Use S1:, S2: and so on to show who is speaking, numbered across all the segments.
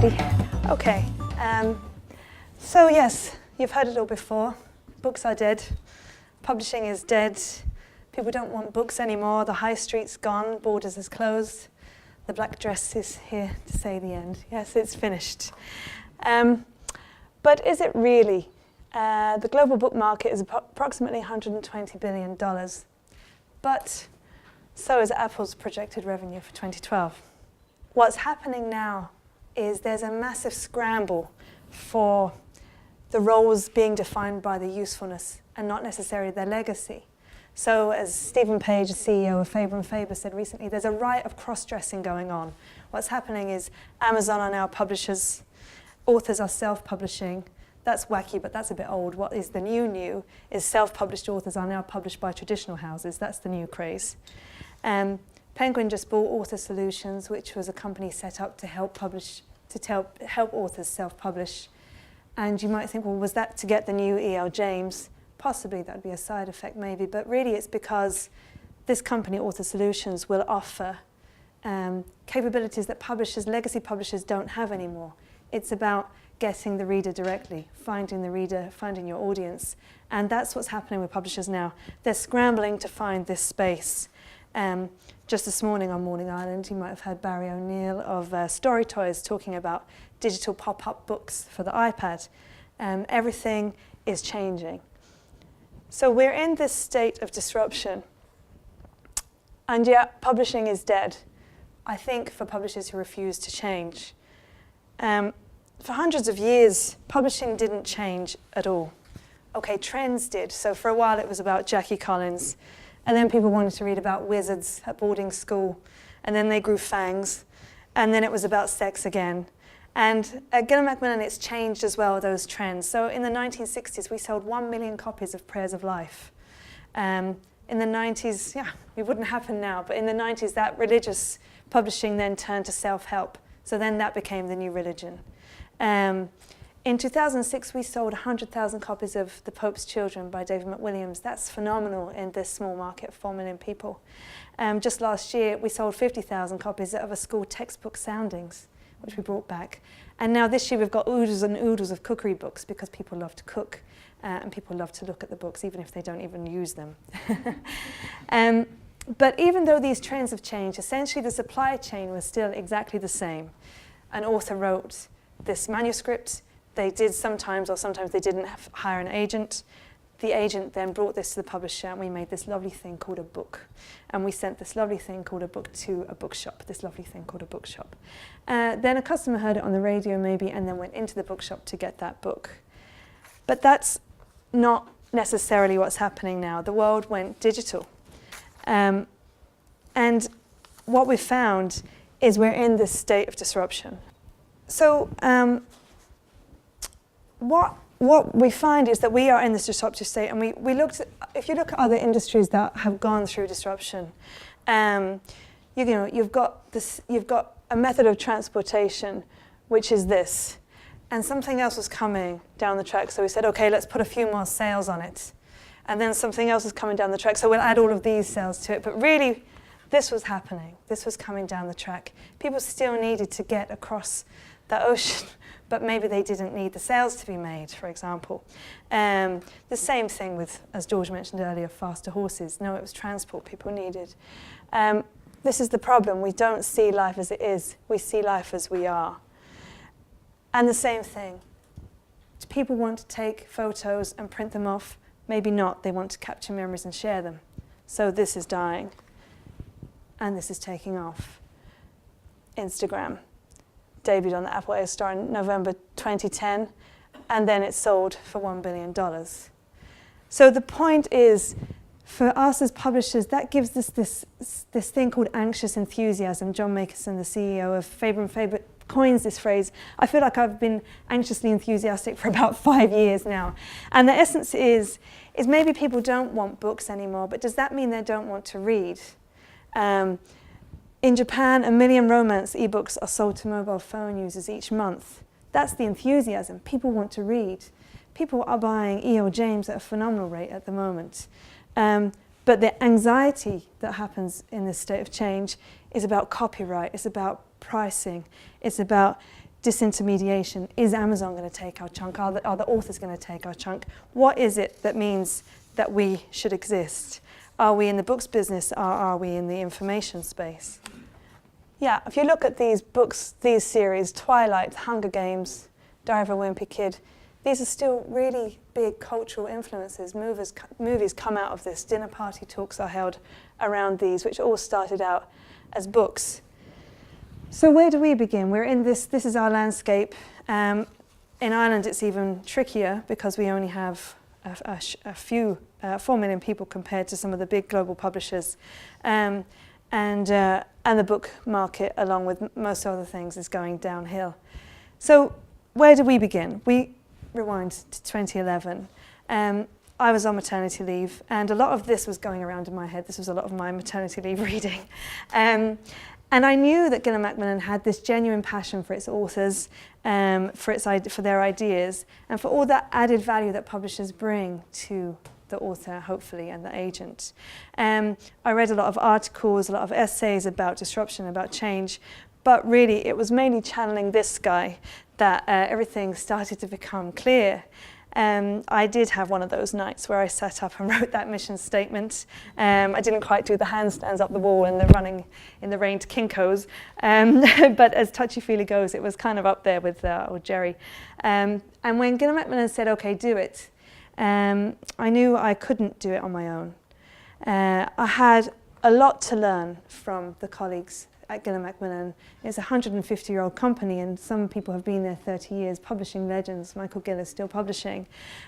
S1: everybody. Okay, so yes, you've heard it all before. Books are dead. Publishing is dead. People don't want books anymore. The high street's gone. Borders is closed. The black dress is here to say the end. Yes, it's finished. But is it really? The global book market is approximately $120 billion. But so is Apple's projected revenue for 2012. What's happening now is there's a massive scramble for the roles being defined by the usefulness and not necessarily their legacy. So as Stephen Page, the CEO of Faber & Faber, said recently, there's a riot of cross-dressing going on. What's happening is Amazon are now publishers, authors are self-publishing. That's wacky, but that's a bit old. What is the new is self-published authors are now published by traditional houses. That's the new craze. Penguin just bought Author Solutions, which was a company set up to help authors self-publish. And you might think, well, was that to get the new E.L. James? Possibly, that would be a side effect maybe, but really it's because this company, Author Solutions, will offer capabilities that legacy publishers don't have anymore. It's about getting the reader directly, finding the reader, finding your audience. And that's what's happening with publishers now. They're scrambling to find this space. Just this morning on Morning Island, you might have heard Barry O'Neill of Story Toys talking about digital pop-up books for the iPad. Everything is changing. So we're in this state of disruption. And yet, publishing is dead, I think, for publishers who refuse to change. For hundreds of years, publishing didn't change at all. Okay, trends did. So for a while, it was about Jackie Collins. And then people wanted to read about wizards at boarding school. And then they grew fangs. And then it was about sex again. And at Gill and Macmillan, it's changed as well, those trends. So in the 1960s, we sold 1 million copies of Prayers of Life. In the 90s, it wouldn't happen now, but in the 90s, that religious publishing then turned to self-help. So then that became the new religion. In 2006, we sold 100,000 copies of The Pope's Children by David McWilliams. That's phenomenal in this small market of 4 million people. Just last year, we sold 50,000 copies of a school textbook, Soundings, which we brought back. And now this year, we've got oodles and oodles of cookery books because people love to cook and people love to look at the books, even if they don't even use them. But even though these trends have changed, essentially the supply chain was still exactly the same. An author wrote this manuscript. They did sometimes, or sometimes they didn't hire an agent. The agent then brought this to the publisher, and we made this lovely thing called a book. And we sent this lovely thing called a book to a bookshop, this lovely thing called a bookshop. Then a customer heard it on the radio maybe, and then went into the bookshop to get that book. But that's not necessarily what's happening now. The world went digital. And what we've found is we're in this state of disruption. So what we find is that we are in this disruptive state, and we looked at, if you look at other industries that have gone through disruption, you've got a method of transportation, which is this, and something else was coming down the track. So we said, okay, let's put a few more sails on it, and then something else is coming down the track. So we'll add all of these sails to it. But really, this was happening. This was coming down the track. People still needed to get across the ocean, but maybe they didn't need the sails to be made, for example. The same thing with, as George mentioned earlier, faster horses. No, it was transport people needed. This is the problem. We don't see life as it is. We see life as we are. And the same thing. Do people want to take photos and print them off? Maybe not. They want to capture memories and share them. So this is dying. And this is taking off. Instagram debuted on the Apple App Store in November 2010, and then it sold for $1 billion. So the point is, for us as publishers, that gives us this thing called anxious enthusiasm. John Makerson, the CEO of Faber & Faber, coins this phrase. I feel like I've been anxiously enthusiastic for about 5 years now. And the essence is maybe people don't want books anymore, but does that mean they don't want to read? In Japan, 1 million romance ebooks are sold to mobile phone users each month. That's the enthusiasm. People want to read. People are buying E.L. James at a phenomenal rate at the moment. But the anxiety that happens in this state of change is about copyright, it's about pricing, it's about disintermediation? Is Amazon going to take our chunk? Are the authors going to take our chunk? What is it that means that we should exist? Are we in the books business, or are we in the information space? Yeah, if you look at these books, these series, Twilight, Hunger Games, Diary of a Wimpy Kid, these are still really big cultural influences. Movies come out of this. Dinner party talks are held around these, which all started out as books. So where do we begin? We're in this is our landscape. In Ireland it's even trickier because we only have a few, 4 million people compared to some of the big global publishers. And the book market, along with most other things, is going downhill. So where do we begin? We rewind to 2011. I was on maternity leave, and a lot of this was going around in my head. This was a lot of my maternity leave reading. And I knew that Gill and Macmillan had this genuine passion for its authors, for their ideas, and for all that added value that publishers bring to the author, hopefully, and the agent. I read a lot of articles, a lot of essays about disruption, about change, but really it was mainly channeling this guy that everything started to become clear. I did have one of those nights where I sat up and wrote that mission statement. I didn't quite do the handstands up the wall and the running in the rain to Kinko's, but as touchy-feely goes, it was kind of up there with old Jerry. And when Gill and Macmillan said, okay, do it, I knew I couldn't do it on my own. I had a lot to learn from the colleagues at Gill and Macmillan. It's a 150-year-old company, and some people have been there 30 years, publishing legends. Michael Gill is still publishing.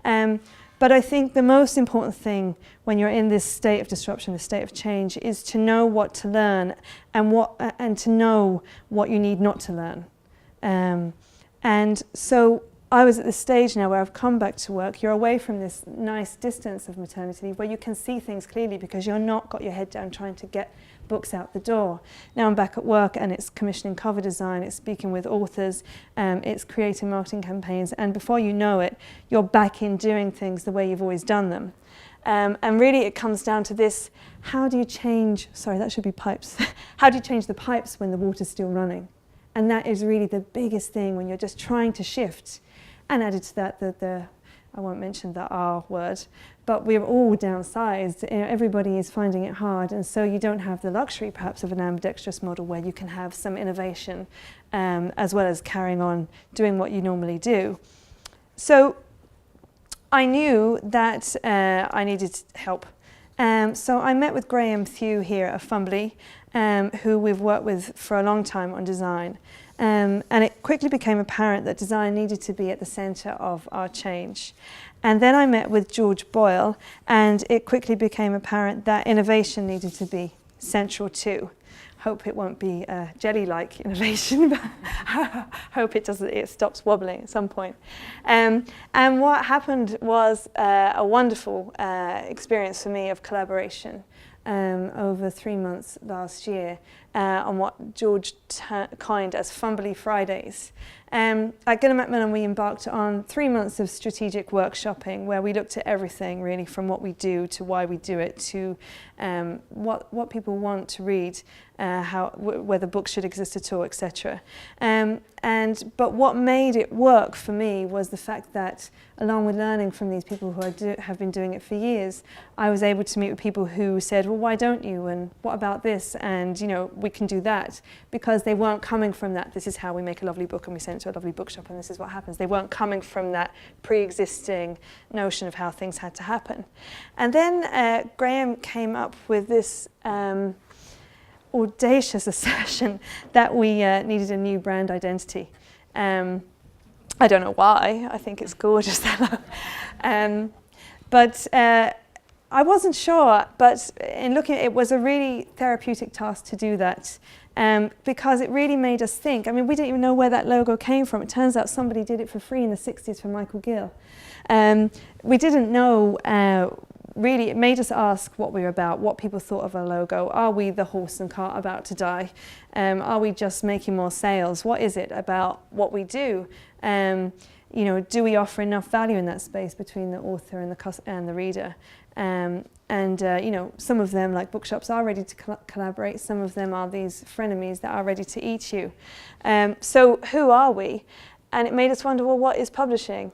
S1: But I think the most important thing when you're in this state of disruption, this state of change, is to know what to learn and to know what you need not to learn. And so I was at this stage now where I've come back to work. You're away from this nice distance of maternity leave where you can see things clearly because you're not got your head down trying to get books out the door. Now I'm back at work, and it's commissioning cover design, it's speaking with authors, it's creating marketing campaigns, and before you know it, you're back in doing things the way you've always done them. And really it comes down to this: how do you change, sorry, that should be pipes. How do you change the pipes when the water's still running? And that is really the biggest thing when you're just trying to shift. And added to that, I won't mention the R word, but we're all downsized. Everybody is finding it hard, and so you don't have the luxury perhaps of an ambidextrous model where you can have some innovation as well as carrying on doing what you normally do. So I knew that I needed help. So I met with Graham Thew here at Fumbly, who we've worked with for a long time on design. And it quickly became apparent that design needed to be at the centre of our change. And then I met with George Boyle, and it quickly became apparent that innovation needed to be central too. Hope it won't be a jelly-like innovation, but hope it stops wobbling at some point. And what happened was a wonderful experience for me of collaboration over 3 months last year on what George coined as Fumbly Fridays. At Gill and Macmillan, we embarked on 3 months of strategic workshopping where we looked at everything really, from what we do to why we do it to what people want to read, whether books should exist at all, etc. But what made it work for me was the fact that, along with learning from these people who have been doing it for years, I was able to meet with people who said, well, why don't you? And what about this? And, you know, we can do that. Because they weren't coming from that, this is how we make a lovely book and we send it to a lovely bookshop and this is what happens. They weren't coming from that pre-existing notion of how things had to happen. And then Graham came up with this audacious assertion that we needed a new brand identity. I don't know why. I think it's gorgeous. But I wasn't sure, but in looking at it, it was a really therapeutic task to do that, because it really made us think. I mean, we didn't even know where that logo came from. It turns out somebody did it for free in the 60s for Michael Gill. We didn't know. Really, it made us ask what we were about, what people thought of our logo. Are we the horse and cart about to die? Are we just making more sales? What is it about what we do? You know, do we offer enough value in that space between the author and the reader? Some of them, like bookshops, are ready to collaborate. Some of them are these frenemies that are ready to eat you. So who are we? And it made us wonder, well, what is publishing?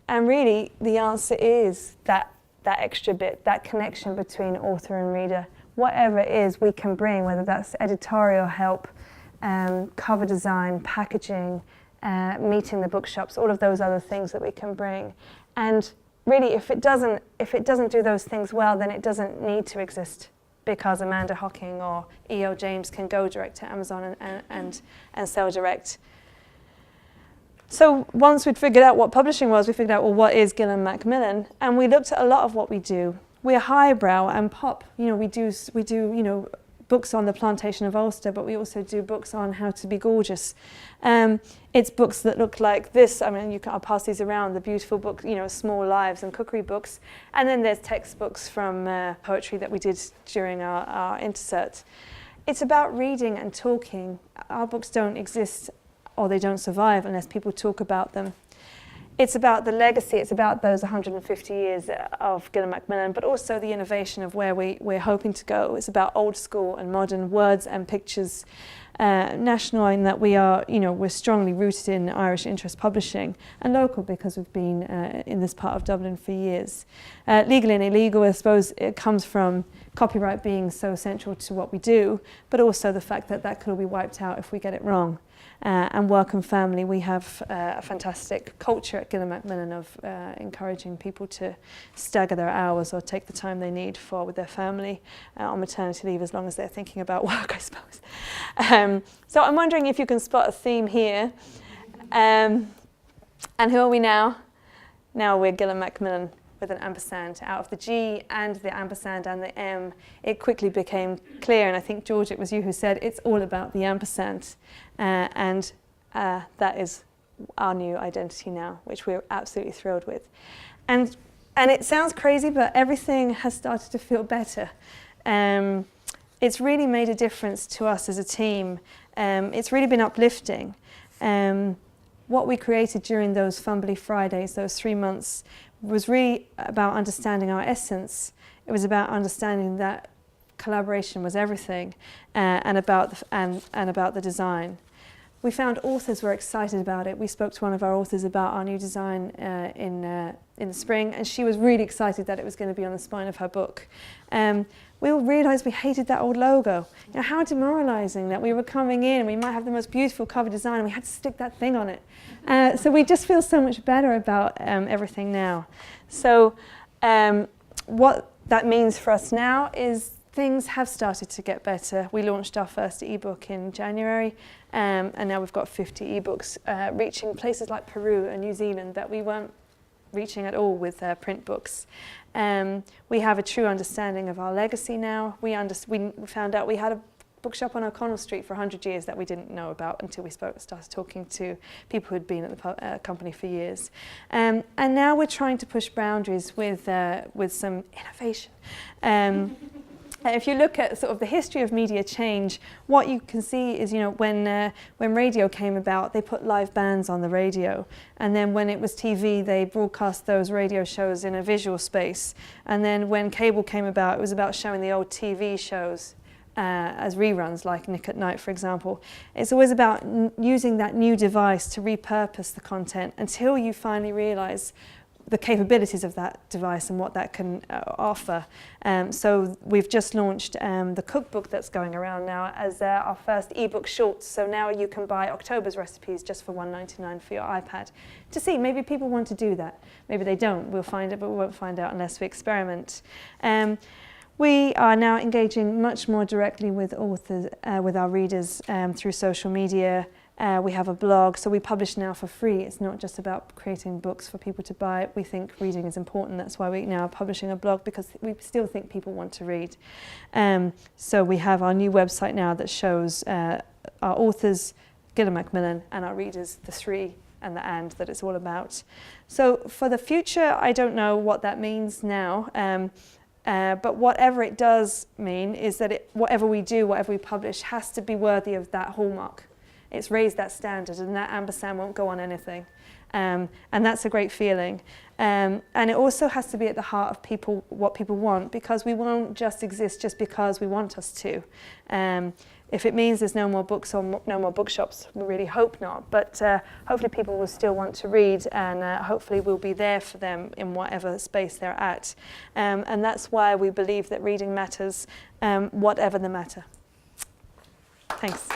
S1: And really, the answer is that extra bit, that connection between author and reader. Whatever it is we can bring, whether that's editorial help, cover design, packaging, meeting the bookshops, all of those other things that we can bring. And really, if it doesn't do those things well, then it doesn't need to exist, because Amanda Hocking or E.O. James can go direct to Amazon and sell direct. So once we'd figured out what publishing was, we figured out, well, what is Gill and Macmillan? And we looked at a lot of what we do. We're highbrow and pop. We do books on the plantation of Ulster, but we also do books on how to be gorgeous. It's books that look like this. I mean, I'll pass these around. The beautiful book, Small Lives and cookery books. And then there's textbooks from poetry that we did during our intercert. It's about reading and talking. Our books don't exist, or they don't survive unless people talk about them. It's about the legacy, it's about those 150 years of Gill and Macmillan, but also the innovation of where we're hoping to go. It's about old school and modern words and pictures, national in that we're strongly rooted in Irish interest publishing, and local because we've been in this part of Dublin for years. Legal and illegal, I suppose, it comes from copyright being so central to what we do, but also the fact that could all be wiped out if we get it wrong. And work and family, we have a fantastic culture at Gill and Macmillan of encouraging people to stagger their hours or take the time they need with their family on maternity leave, as long as they're thinking about work, I suppose. So I'm wondering if you can spot a theme here. And who are we now? Now we're Gill and Macmillan with an ampersand. Out of the G and the ampersand and the M, it quickly became clear, and I think, George, it was you who said it's all about the ampersand. And that is our new identity now, which we're absolutely thrilled with. And it sounds crazy, but everything has started to feel better. It's really made a difference to us as a team. It's really been uplifting. What we created during those Fumbly Fridays, those 3 months, was really about understanding our essence. It was about understanding that collaboration was everything, and about the design. We found authors were excited about it. We spoke to one of our authors about our new design in the spring, and she was really excited that it was going to be on the spine of her book. We all realised we hated that old logo. How demoralising that we were coming in and we might have the most beautiful cover design and we had to stick that thing on it. So we just feel so much better about everything now. So what that means for us now is things have started to get better. We launched our first ebook in January, and now we've got 50 ebooks reaching places like Peru and New Zealand that we weren't reaching at all with print books. We have a true understanding of our legacy now. We found out we had a bookshop on O'Connell Street for 100 years that we didn't know about until we started talking to people who had been at the company for years. And now we're trying to push boundaries with some innovation. If you look at sort of the history of media change, what you can see is, when radio came about, they put live bands on the radio. And then when it was TV, they broadcast those radio shows in a visual space. And then when cable came about, it was about showing the old TV shows as reruns, like Nick at Night, for example. It's always about using that new device to repurpose the content until you finally realise the capabilities of that device and what that can offer. So we've just launched the cookbook that's going around now as our first ebook shorts. So now you can buy October's recipes just for $1.99 for your iPad. To see, maybe people want to do that. Maybe they don't. We'll find it, but we won't find out unless we experiment. We are now engaging much more directly with authors, with our readers through social media. We have a blog, so we publish now for free. It's not just about creating books for people to buy. We think reading is important. That's why we now are publishing a blog, because we still think people want to read. So we have our new website now that shows our authors, Gill and Macmillan, and our readers, the three and the and that it's all about. So for the future, I don't know what that means now. But whatever it does mean is that whatever we do, whatever we publish, has to be worthy of that hallmark. It's raised that standard, and that ampersand won't go on anything. And that's a great feeling. And it also has to be at the heart of people, what people want, because we won't just exist just because we want us to. If it means there's no more books or no more bookshops, we really hope not. But hopefully people will still want to read, and hopefully we'll be there for them in whatever space they're at. And that's why we believe that reading matters, whatever the matter. Thanks.